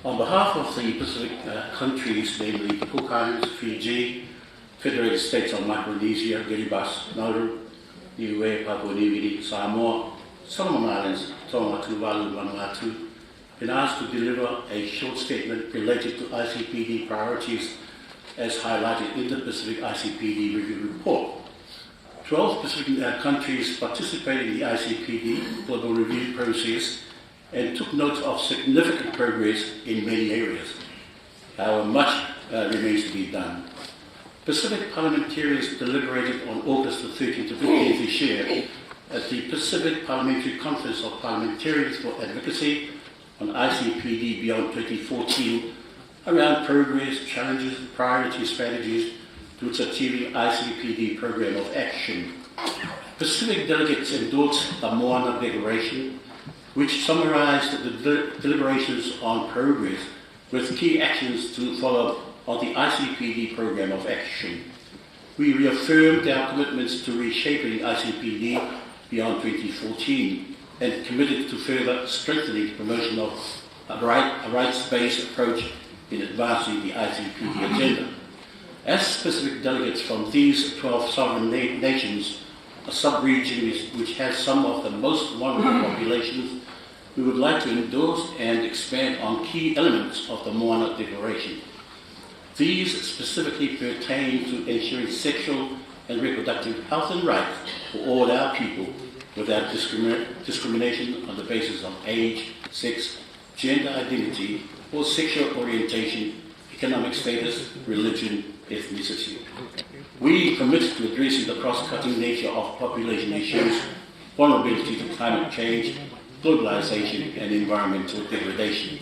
On behalf of the Pacific countries, namely the Cook Islands, Fiji, Federated States of Micronesia, Kiribati, Nauru, Niue, Papua New Guinea, Samoa, Solomon Islands, Tonga, Tuvalu, Vanuatu, been asked to deliver a short statement related to ICPD priorities as highlighted in the Pacific ICPD Review Report. 12 Pacific countries participated in the ICPD Global review process and took note of significant progress in many areas. However, much remains to be done. Pacific parliamentarians deliberated on August the 13th to 15th this year at the Pacific Parliamentary Conference of Parliamentarians for Advocacy on ICPD Beyond 2014 around progress, challenges, and priority strategies towards achieving ICPD Program of Action. Pacific delegates endorsed the Moana Declaration, which summarized the deliberations on progress with key actions to follow on the ICPD Program of Action. We reaffirmed our commitments to reshaping ICPD Beyond 2014 and committed to further strengthening the promotion of a rights-based approach in advancing the ICPD agenda. As specific delegates from these 12 sovereign nations, a sub-region which has some of the most vulnerable populations, we would like to endorse and expand on key elements of the Moana Declaration. These specifically pertain to ensuring sexual and reproductive health and rights for all our people without discrimination on the basis of age, sex, gender identity, or sexual orientation, economic status, religion, ethnicity. We commit to addressing the cross-cutting nature of population issues, vulnerability to climate change, globalization, and environmental degradation.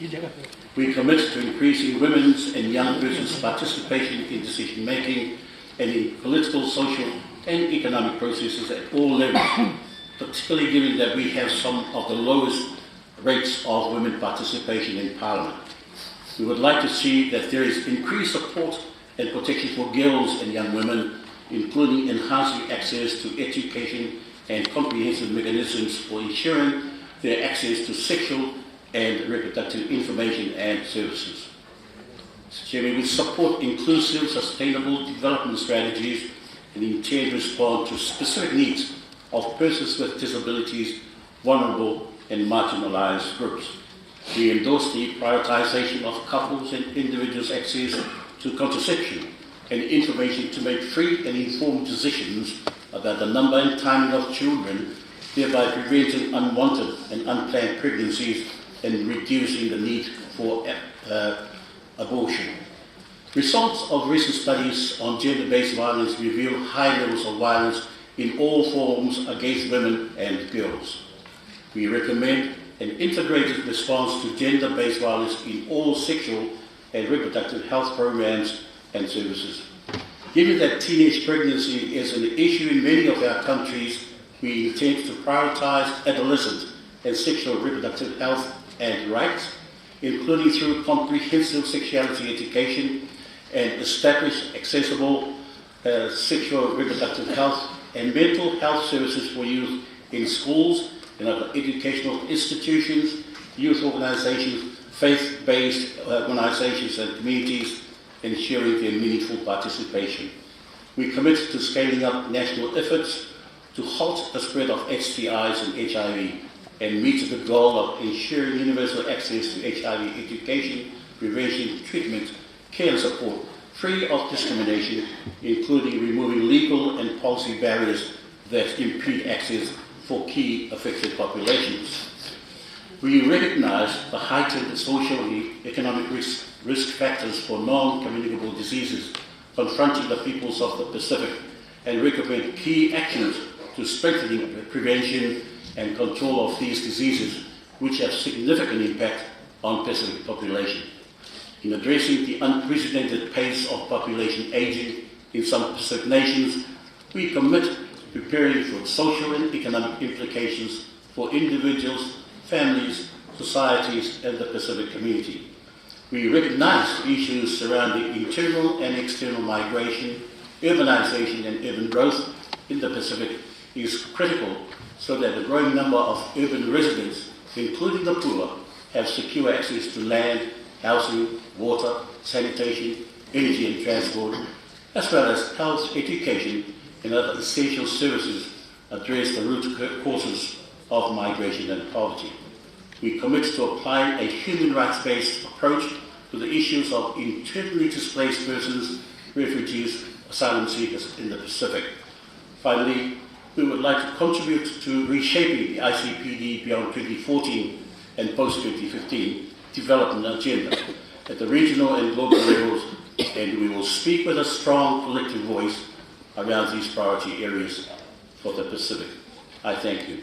We commit to increasing women's and young persons' participation in decision-making and in political, social, and economic processes at all levels, particularly given that we have some of the lowest rates of women participation in Parliament. We would like to see that there is increased support and protection for girls and young women, including enhancing access to education and comprehensive mechanisms for ensuring their access to sexual and reproductive information and services. Mr. Chairman, we support inclusive, sustainable development strategies and intend to respond to specific needs of persons with disabilities, vulnerable and marginalized groups. We endorse the prioritization of couples and individuals' access to contraception and information to make free and informed decisions about the number and timing of children, thereby preventing unwanted and unplanned pregnancies and reducing the need for abortion. Results of recent studies on gender-based violence reveal high levels of violence in all forms against women and girls. We recommend an integrated response to gender-based violence in all sexual and reproductive health programs and services. Given that teenage pregnancy is an issue in many of our countries, we intend to prioritize adolescent and sexual reproductive health and rights, including through comprehensive sexuality education, and establish accessible sexual reproductive health and mental health services for youth in schools and other educational institutions, youth organizations, faith-based organizations and communities, ensuring their meaningful participation. We commit to scaling up national efforts to halt the spread of STIs and HIV and meet the goal of ensuring universal access to HIV education, prevention, treatment, care and support, free of discrimination, including removing legal and policy barriers that impede access for key affected populations. We recognize the heightened social and economic risk factors for non-communicable diseases confronting the peoples of the Pacific and recommend key actions to strengthening prevention and control of these diseases, which have significant impact on Pacific population. In addressing the unprecedented pace of population aging in some Pacific nations, we commit to preparing for social and economic implications for individuals, families, societies, and the Pacific community. We recognize issues surrounding internal and external migration, urbanization, and urban growth in the Pacific is critical so that a growing number of urban residents, including the poor, have secure access to land, housing, water, sanitation, energy and transport, as well as health, education, and other essential services address the root causes of migration and poverty. We commit to applying a human rights-based approach to the issues of internally displaced persons, refugees, asylum seekers in the Pacific. Finally, we would like to contribute to reshaping the ICPD Beyond 2014 and post-2015 development agenda at the regional and global levels, and we will speak with a strong collective voice around these priority areas for the Pacific. I thank you.